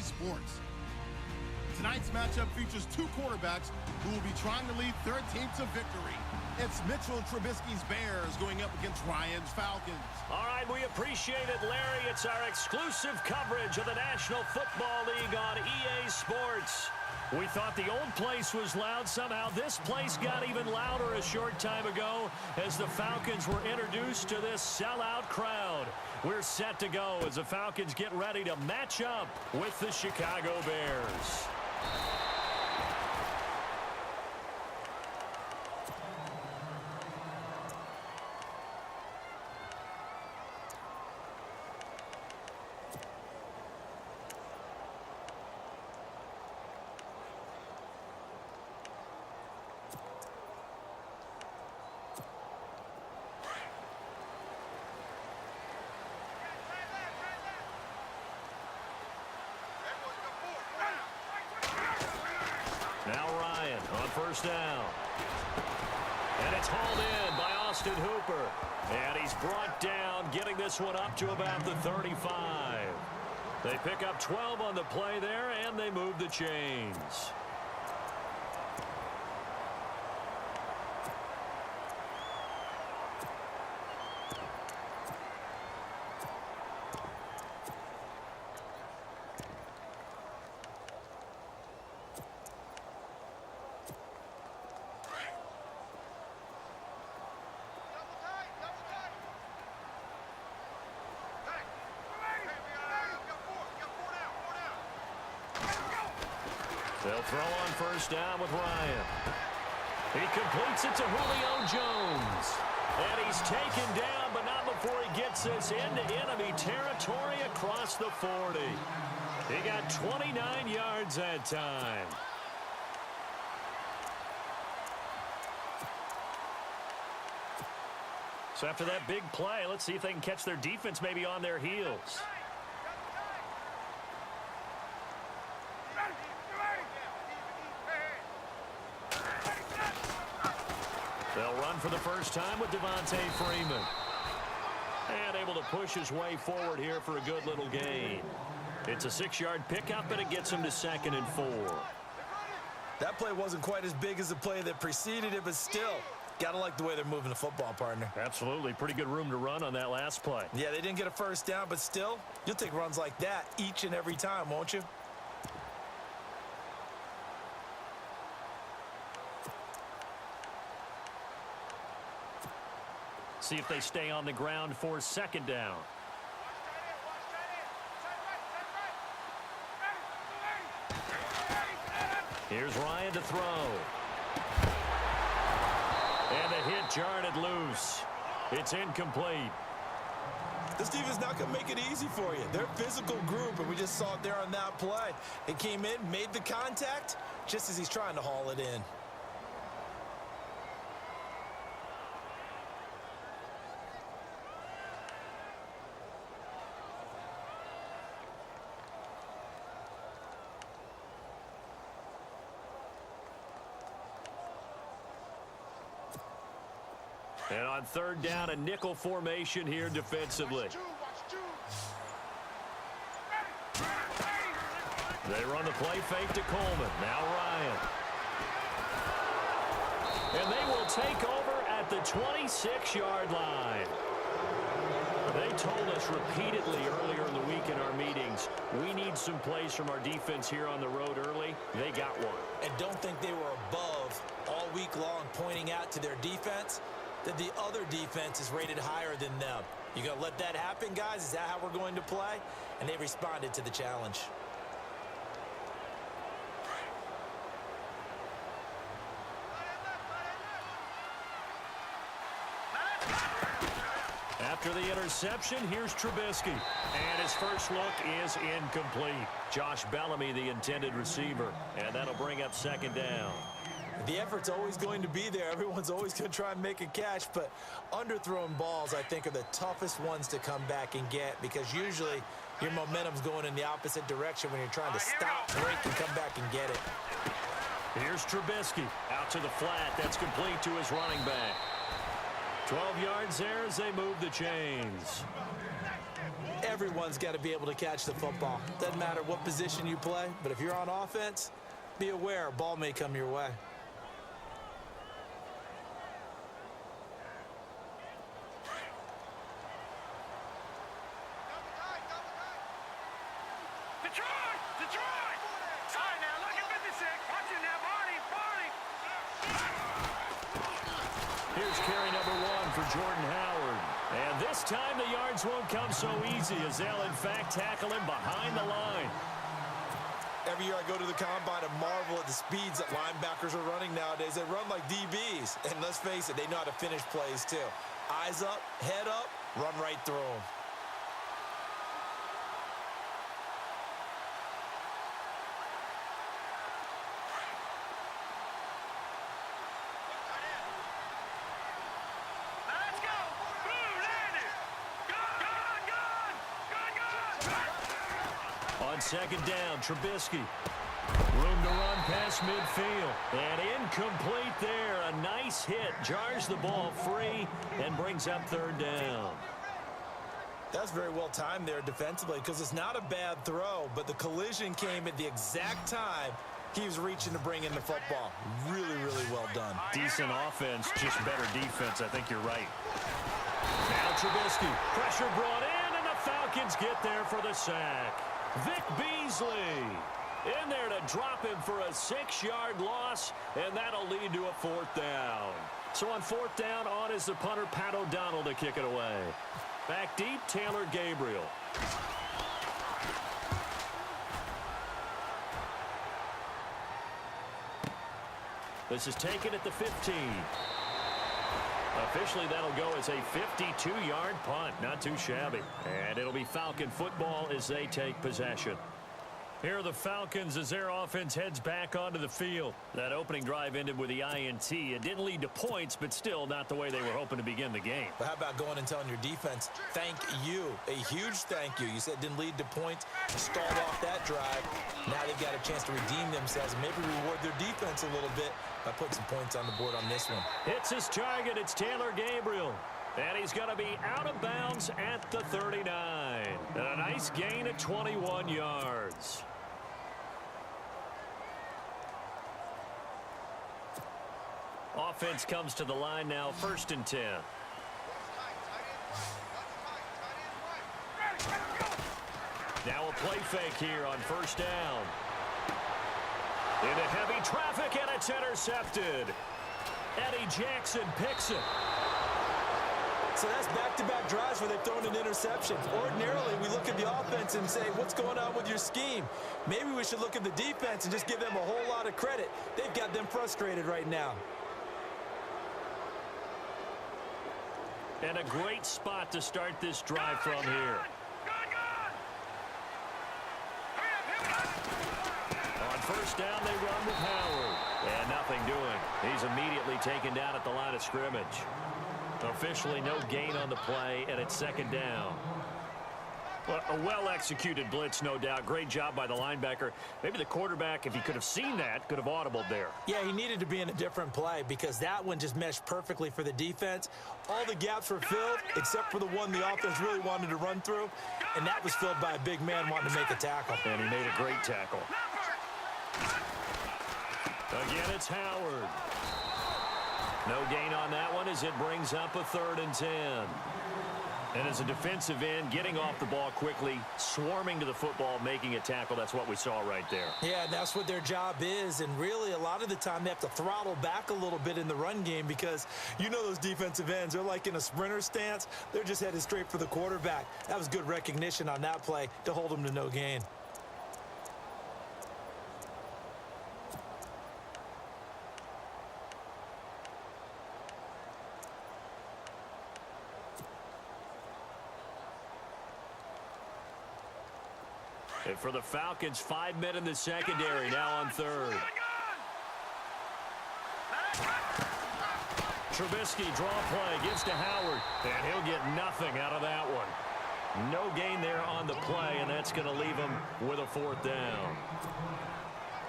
Sports. Tonight's matchup features two quarterbacks who will be trying to lead their team to victory. It's Mitchell Trubisky's Bears going up against Ryan's Falcons. All right, we appreciate it, Larry. It's our exclusive coverage of the National Football League on EA Sports. We thought the old place was loud. Somehow this place got even louder a short time ago as the Falcons were introduced to this sellout crowd. We're set to go as the Falcons get ready to match up with the Chicago Bears. Now Ryan on first down. And it's hauled in by Austin Hooper. And he's brought down, getting this one up to about the 35. They pick up 12 on the play there, and they move the chains. They'll throw on first down with Ryan. He completes it to Julio Jones. And he's taken down, but not before he gets this into enemy territory across the 40. He got 29 yards that time. So after that big play, let's see if they can catch their defense maybe on their heels. They'll run for the first time with Devontae Freeman. And able to push his way forward here for a good little gain. It's a 6-yard pickup, and it gets him to 2nd and 4. That play wasn't quite as big as the play that preceded it, but still, got to like the way they're moving the football, partner. Absolutely. Pretty good room to run on that last play. Yeah, they didn't get a first down, but still, you'll take runs like that each and every time, won't you? See if they stay on the ground for 2nd down. Here's Ryan to throw. And the hit jarred it loose. It's incomplete. This defense not going to make it easy for you. They're a physical group, and we just saw it there on that play. It came in, made the contact, just as he's trying to haul it in. And on 3rd down, a nickel formation here defensively. They run the play fake to Coleman. Now Ryan. And they will take over at the 26-yard line. They told us repeatedly earlier in the week in our meetings, we need some plays from our defense here on the road early. They got one. And don't think they were above all week long pointing out to their defense that the other defense is rated higher than them. You gonna let that happen, guys? Is that how we're going to play? And they responded to the challenge. After the interception, here's Trubisky. And his first look is incomplete. Josh Bellamy, the intended receiver. And that'll bring up 2nd down. The effort's always going to be there. Everyone's always going to try and make a catch, but underthrown balls, I think, are the toughest ones to come back and get because usually your momentum's going in the opposite direction when you're trying to stop, break, and come back and get it. Here's Trubisky out to the flat. That's complete to his running back. 12 yards there as they move the chains. Everyone's got to be able to catch the football. Doesn't matter what position you play, but if you're on offense, be aware a ball may come your way. Here's carry number 1 for Jordan Howard. And this time the yards won't come so easy as they'll, in fact, tackle him behind the line. Every year I go to the combine and marvel at the speeds that linebackers are running nowadays. They run like DBs. And let's face it, they know how to finish plays too. Eyes up, head up, run right through them. On second down, Trubisky. Room to run past midfield. And incomplete there. A nice hit. Jars the ball free and brings up third down. That's very well timed there defensively because it's not a bad throw, but the collision came at the exact time he was reaching to bring in the football. Really, really well done. Decent offense, just better defense. I think you're right. Now Trubisky. Pressure brought in, and the Falcons get there for the sack. Vic Beasley in there to drop him for a 6-yard loss, and that'll lead to a fourth down. So on fourth down, on is the punter, Pat O'Donnell, to kick it away. Back deep, Taylor Gabriel. This is taken at the 15. Officially, that'll go as a 52-yard punt. Not too shabby. And it'll be Falcon football as they take possession. Here are the Falcons as their offense heads back onto the field. That opening drive ended with the INT. It didn't lead to points, but still not the way they were hoping to begin the game. But how about going and telling your defense, thank you, a huge thank you. You said it didn't lead to points, stalled off that drive. Now they've got a chance to redeem themselves and maybe reward their defense a little bit by putting some points on the board on this one. Hits his target. It's Taylor Gabriel. And he's going to be out of bounds at the 39. And a nice gain at 21 yards. Offense comes to the line now, 1st and 10. Now a play fake here on 1st down. Into heavy traffic, and it's intercepted. Eddie Jackson picks it. So that's back-to-back drives where they've thrown an interception. Ordinarily, we look at the offense and say, what's going on with your scheme? Maybe we should look at the defense and just give them a whole lot of credit. They've got them frustrated right now. And a great spot to start this drive from here. On 1st down, they run with Howard. And nothing doing. He's immediately taken down at the line of scrimmage. Officially no gain on the play, and it's 2nd down. Well, a well-executed blitz, no doubt. Great job by the linebacker. Maybe the quarterback, if he could have seen that, could have audibled there. Yeah, he needed to be in a different play because that one just meshed perfectly for the defense. All the gaps were filled except for the one the offense really wanted to run through, and that was filled by a big man wanting to make a tackle. And he made a great tackle. Again, it's Howard. No gain on that one as it brings up a 3rd and 10. And as a defensive end, getting off the ball quickly, swarming to the football, making a tackle, that's what we saw right there. Yeah, and that's what their job is. And really, a lot of the time, they have to throttle back a little bit in the run game because you know those defensive ends, they're like in a sprinter stance. They're just headed straight for the quarterback. That was good recognition on that play to hold them to no gain. And for the Falcons, 5 men in the secondary, now on 3rd. Trubisky, draw play, gives to Howard, and he'll get nothing out of that one. No gain there on the play, and that's going to leave him with a 4th down.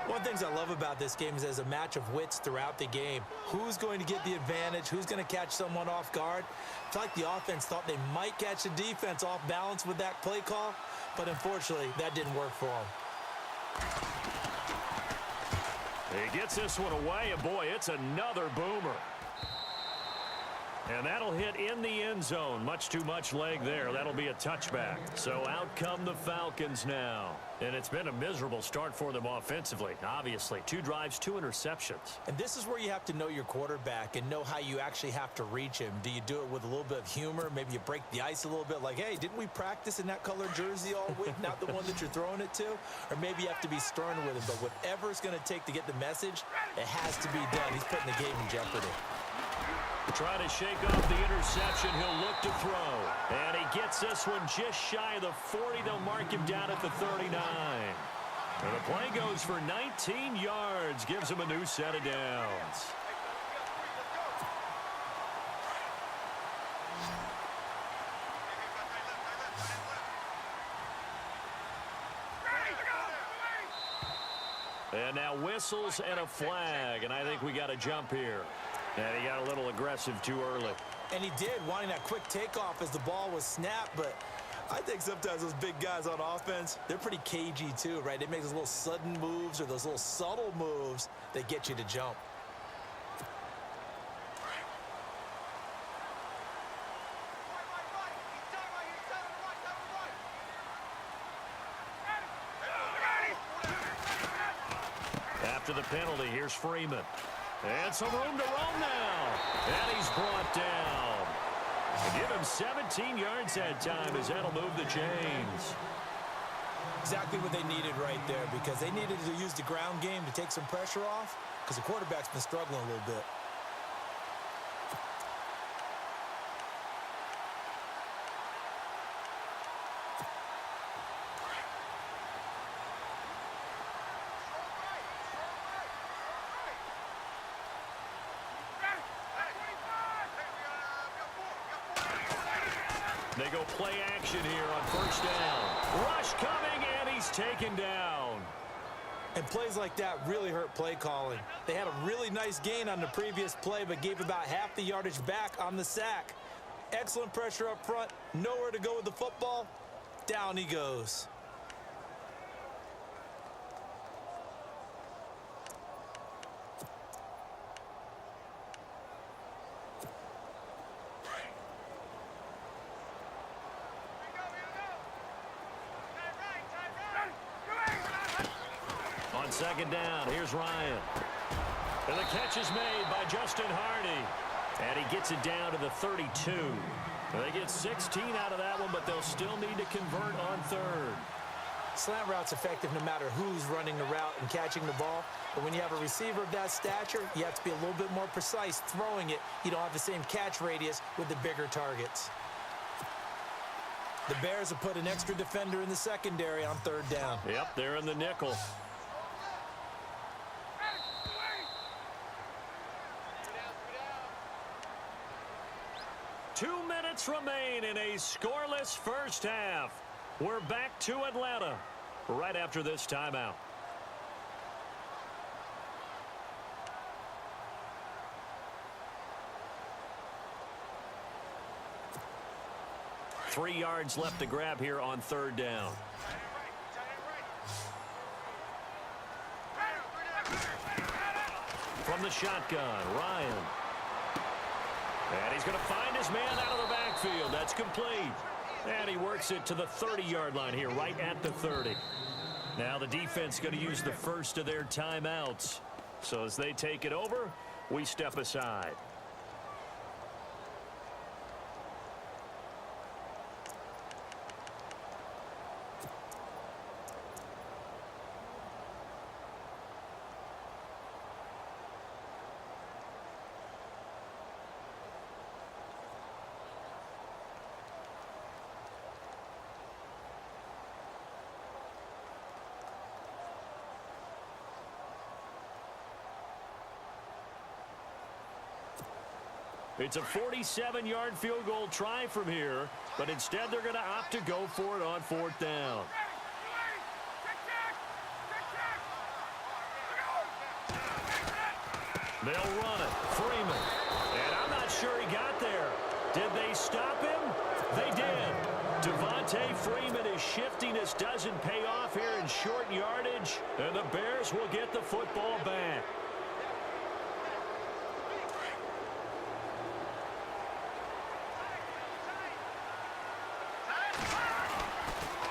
One of the things I love about this game is there's a match of wits throughout the game. Who's going to get the advantage? Who's going to catch someone off guard? I feel like the offense thought they might catch the defense off balance with that play call, but unfortunately, that didn't work for them. He gets this one away, and boy, it's another boomer. And that'll hit in the end zone. Much too much leg there. That'll be a touchback. So out come the Falcons now. And it's been a miserable start for them offensively. Obviously, 2 drives, 2 interceptions. And this is where you have to know your quarterback and know how you actually have to reach him. Do you do it with a little bit of humor? Maybe you break the ice a little bit like, hey, didn't we practice in that color jersey all week? Not the one that you're throwing it to? Or maybe you have to be stern with him. But whatever it's going to take to get the message, it has to be done. He's putting the game in jeopardy. Trying to shake off the interception. He'll look to throw. And he gets this one just shy of the 40. They'll mark him down at the 39. And the play goes for 19 yards. Gives him a new set of downs. And now whistles and a flag. And I think we got a jump here. And he got a little aggressive too early. And he did, wanting that quick takeoff as the ball was snapped. But I think sometimes those big guys on offense, they're pretty cagey too, right? They make those little sudden moves or those little subtle moves that get you to jump. After the penalty, here's Freeman. And some room to roam now. And he's brought down. Give him 17 yards that time as that'll move the chains. Exactly what they needed right there, because they needed to use the ground game to take some pressure off, because the quarterback's been struggling a little bit. They go play action here on first down. Rush coming, and he's taken down. And plays like that really hurt play calling. They had a really nice gain on the previous play, but gave about half the yardage back on the sack. Excellent pressure up front. Nowhere to go with the football. Down he goes. Second down, here's Ryan. And the catch is made by Justin Hardy. And he gets it down to the 32. They get 16 out of that one, but they'll still need to convert on third. Slant route's effective no matter who's running the route and catching the ball. But when you have a receiver of that stature, you have to be a little bit more precise throwing it. You don't have the same catch radius with the bigger targets. The Bears have put an extra defender in the secondary on third down. Yep, they're in the nickel. Remain in a scoreless first half. We're back to Atlanta right after this timeout. Three yards left to grab here on third down. From the shotgun, Ryan. And he's going to find his man out of the backfield. That's complete. And he works it to the 30-yard line here, right at the 30. Now the defense going to use the first of their timeouts. So as they take it over, we step aside. It's a 47-yard field goal try from here, but instead they're going to opt to go for it on fourth down. They'll run it. Freeman. And I'm not sure he got there. Did they stop him? They did. Devontae Freeman is shifting. This doesn't pay off here in short yardage. And the Bears will get the football back.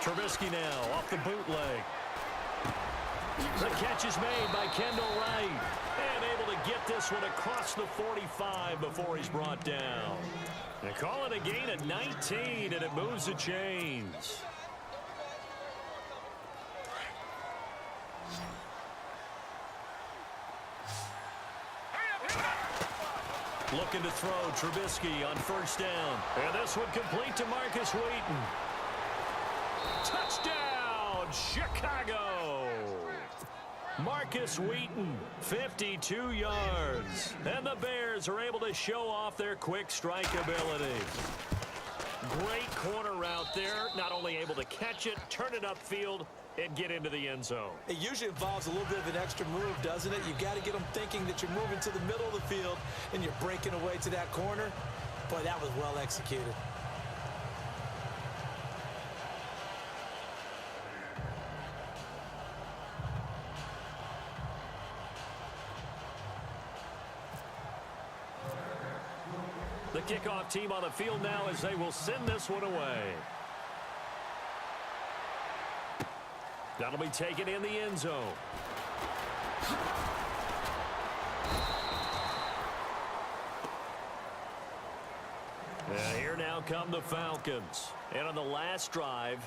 Trubisky now off the bootleg. The catch is made by Kendall Wright. And able to get this one across the 45 before he's brought down. They call it a gain of 19, and it moves the chains. Looking to throw Trubisky on first down. And this one complete to Marcus Wheaton. Touchdown, Chicago! Marcus Wheaton, 52 yards. And the Bears are able to show off their quick strike ability. Great corner route there. Not only able to catch it, turn it upfield, and get into the end zone. It usually involves a little bit of an extra move, doesn't it? You've got to get them thinking that you're moving to the middle of the field and you're breaking away to that corner. Boy, that was well executed. The kickoff team on the field now as they will send this one away. That'll be taken in the end zone. And here now come the Falcons. And on the last drive,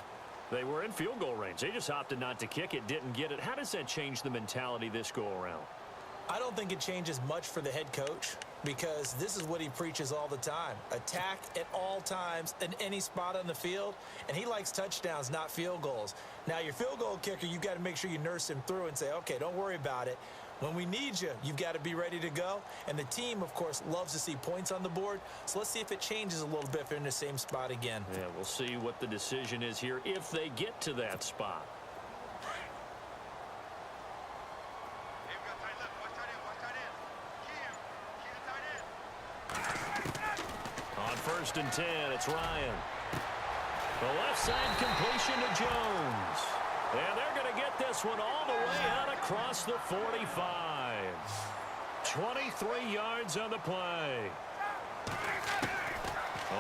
they were in field goal range. They just opted not to kick it, didn't get it. How does that change the mentality this go-around? I don't think it changes much for the head coach because this is what he preaches all the time. Attack at all times in any spot on the field, and he likes touchdowns, not field goals. Now, your field goal kicker, you've got to make sure you nurse him through and say, okay, don't worry about it. When we need you, you've got to be ready to go. And the team, of course, loves to see points on the board. So let's see if it changes a little bit if they're in the same spot again. Yeah, we'll see what the decision is here if they get to that spot. On 1st and 10, it's Ryan. The left side completion to Jones. And they're going to get this one all the way out across the 45. 23 yards on the play.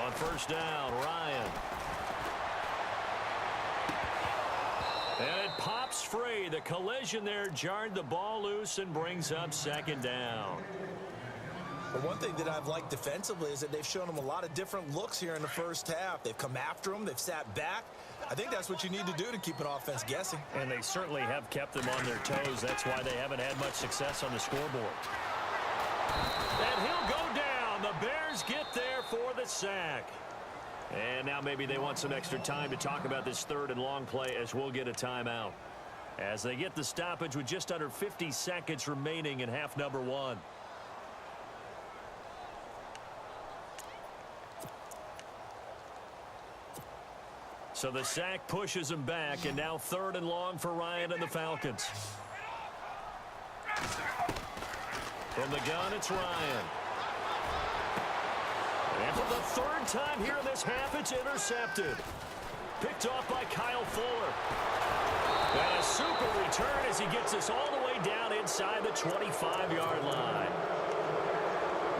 On 1st down, Ryan. And it pops free. The collision there jarred the ball loose and brings up 2nd down. Well, one thing that I've liked defensively is that they've shown them a lot of different looks here in the first half. They've come after them. They've sat back. I think that's what you need to do to keep an offense guessing. And they certainly have kept them on their toes. That's why they haven't had much success on the scoreboard. And he'll go down. The Bears get there for the sack. And now maybe they want some extra time to talk about this 3rd and long play as we'll get a timeout. As they get the stoppage with just under 50 seconds remaining in half number 1. So the sack pushes him back, and now 3rd and long for Ryan and the Falcons. From the gun, it's Ryan. And for the 3rd time here in this half, it's intercepted. Picked off by Kyle Fuller. And a super return as he gets this all the way down inside the 25-yard line.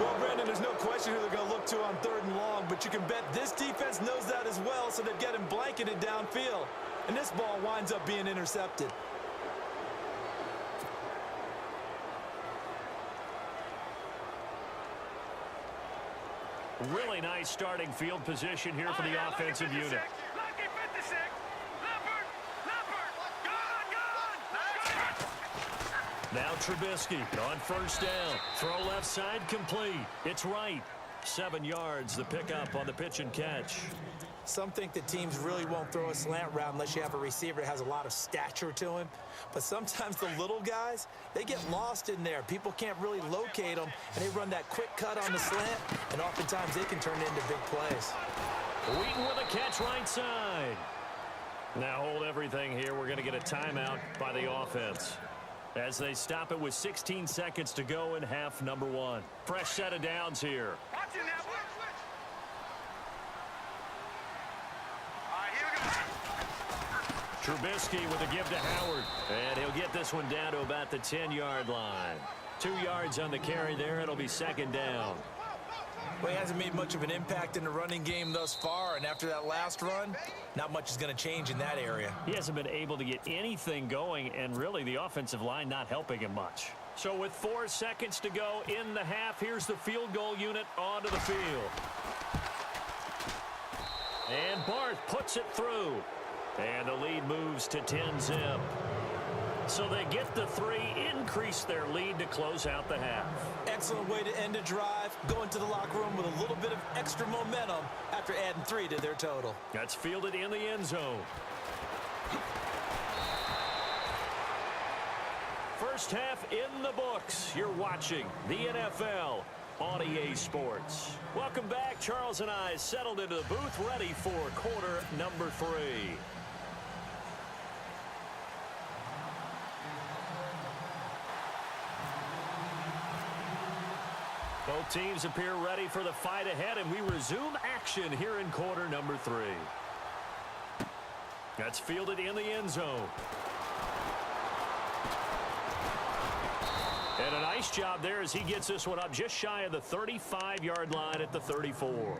Well, Brandon, there's no question who they're going to look to on 3rd and long, but you can bet this defense knows that as well, so they're getting blanketed downfield. And this ball winds up being intercepted. Really nice starting field position here for the offensive unit. Now Trubisky on 1st down. Throw left side complete. It's Wright. 7 yards, the pickup on the pitch and catch. Some think that teams really won't throw a slant route unless you have a receiver that has a lot of stature to him. But sometimes the little guys, they get lost in there. People can't really locate them, and they run that quick cut on the slant, and oftentimes they can turn it into big plays. Wheaton with a catch right side. Now hold everything here. We're going to get a timeout by the offense. as they stop it with 16 seconds to go in half number one. Fresh set of downs here. Trubisky with a give to Howard. And he'll get this one down to about the 10-yard line. 2 yards on the carry there. It'll be second down. Well, he hasn't made much of an impact in the running game thus far, and after that last run, not much is going to change in that area. He hasn't been able to get anything going, and really the offensive line not helping him much. So with 4 seconds to go in the half, here's the field goal unit onto the field. And Barth puts it through. And the lead moves to 10-zip. So they get the 3, increase their lead to close out the half. Excellent way to end a drive. Go into the locker room with a little bit of extra momentum after adding 3 to their total. That's fielded in the end zone. First half in the books. You're watching the NFL on EA Sports. Welcome back. Charles and I settled into the booth, ready for quarter number 3. Both teams appear ready for the fight ahead, and we resume action here in quarter number 3. That's fielded in the end zone. And a nice job there as he gets this one up just shy of the 35-yard line at the 34.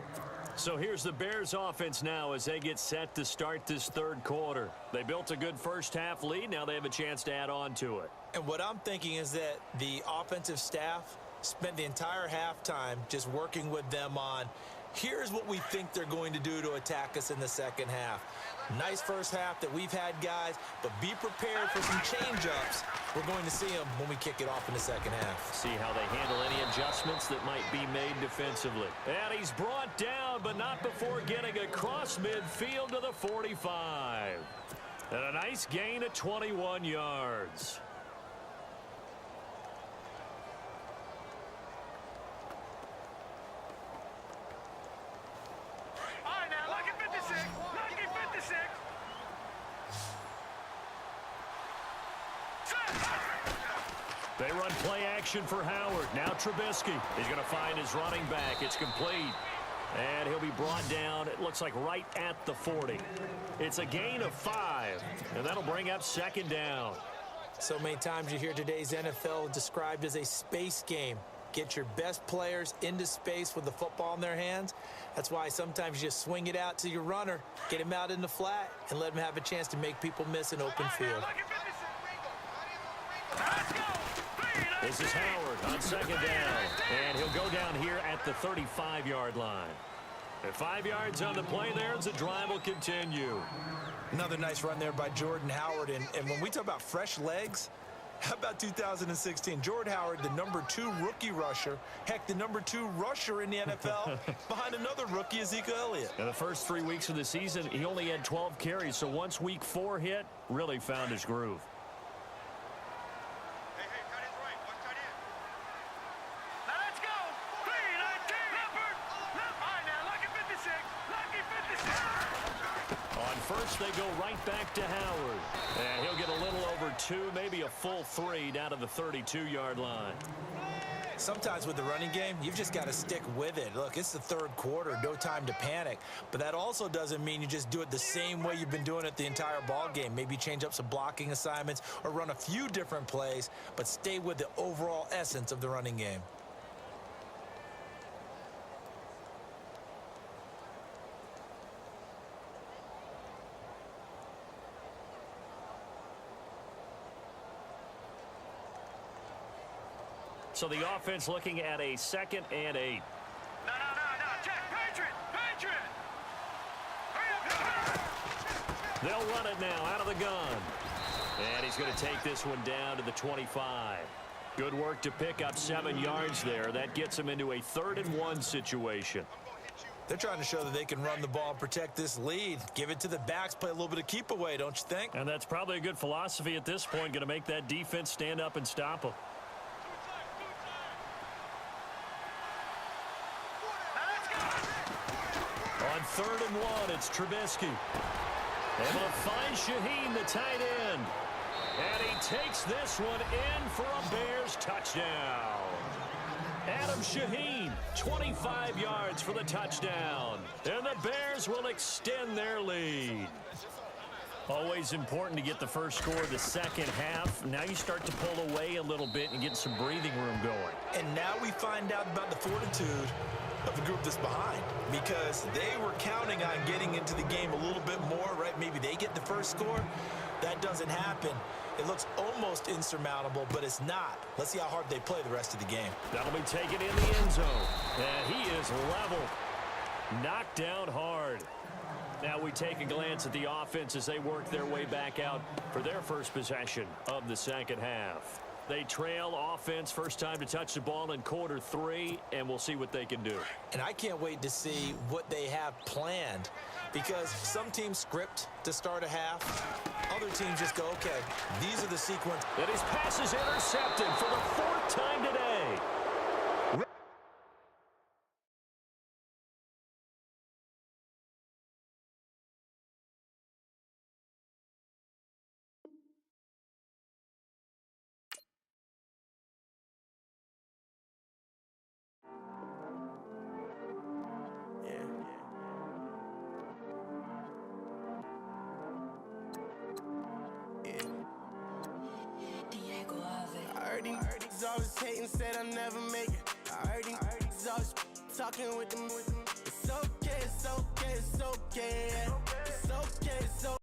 So here's the Bears offense now as they get set to start this third quarter. They built a good first half lead. Now they have a chance to add on to it. And what I'm thinking is that the offensive staff spent the entire halftime just working with them on, here's what we think they're going to do to attack us in the second half. Nice first half that we've had, guys, but be prepared for some change-ups. We're going to see them when we kick it off in the second half. See how they handle any adjustments that might be made defensively. And he's brought down, but not before getting across midfield to the 45. And a nice gain of 21 yards. They run play action for Howard. Now Trubisky. He's going to find his running back. It's complete. And he'll be brought down, it looks like right at the 40. It's a gain of 5. And that'll bring up second down. So many times you hear today's NFL described as a space game. Get your best players into space with the football in their hands. That's why sometimes you just swing it out to your runner, get him out in the flat, and let him have a chance to make people miss an open field. This is Howard on second down, and he'll go down here at the 35-yard line. At 5 yards on the play there, as the drive will continue. Another nice run there by Jordan Howard, and when we talk about fresh legs, how about 2016? Jordan Howard, the #2 rookie rusher, heck, the #2 rusher in the NFL, behind another rookie, Ezekiel Elliott. In the first 3 weeks of the season, he only had 12 carries, so once week 4 hit, really found his groove. First, they go right back to Howard. And he'll get a little over 2, maybe a full 3 down to the 32-yard line. Sometimes with the running game, you've just got to stick with it. Look, it's the third quarter, no time to panic. But that also doesn't mean you just do it the same way you've been doing it the entire ball game. Maybe change up some blocking assignments or run a few different plays, but stay with the overall essence of the running game. So the offense looking at a 2nd and 8. No. Check. Patriot. They'll run it now out of the gun. And he's going to take this one down to the 25. Good work to pick up 7 yards there. That gets him into a 3rd and 1 situation. They're trying to show that they can run the ball and protect this lead. Give it to the backs, play a little bit of keep away, don't you think? And that's probably a good philosophy at this point, going to make that defense stand up and stop them. On 3rd and 1, it's Trubisky. Able to find Shaheen, the tight end. And he takes this one in for a Bears touchdown. Adam Shaheen, 25 yards for the touchdown. And the Bears will extend their lead. Always important to get the first score of the second half. Now you start to pull away a little bit and get some breathing room going. And now we find out about the fortitude of the group that's behind, because they were counting on getting into the game a little bit more, right? Maybe they get the first score. That doesn't happen. It looks almost insurmountable, but it's not. Let's see how hard they play the rest of the game. That'll be taken in the end zone. And he is leveled. Knocked down hard. Now we take a glance at the offense as they work their way back out for their first possession of the second half. They trail offense, first time to touch the ball in quarter 3, and we'll see what they can do. And I can't wait to see what they have planned, because some teams script to start a half. Other teams just go, okay, these are the sequence. And his pass is intercepted for the 4th time today. He's always hating, said I'll never make it. I heard he's always talking with them. It's okay, it's okay, it's okay. It's okay, it's okay.